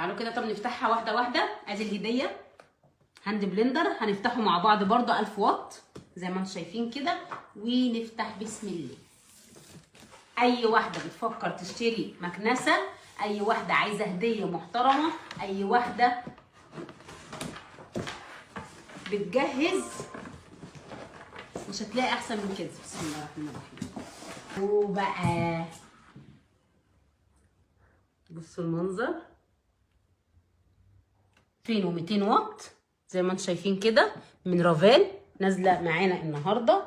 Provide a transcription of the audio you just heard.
تعالوا كده طب نفتحها واحده واحده. ادي الهديه هاند بلندر، هنفتحه مع بعض برضو 1000 واط زي ما انتم شايفين كده، ونفتح بسم الله. اي واحده بتفكر تشتري مكنسه، اي واحده عايزه هديه محترمه، اي واحده بتجهز، مش هتلاقي احسن من كده. بسم الله الرحمن الرحيم. وبقى بصوا المنظر 2200 واط زي ما انتم شايفين كده من رافال، نازله معانا النهارده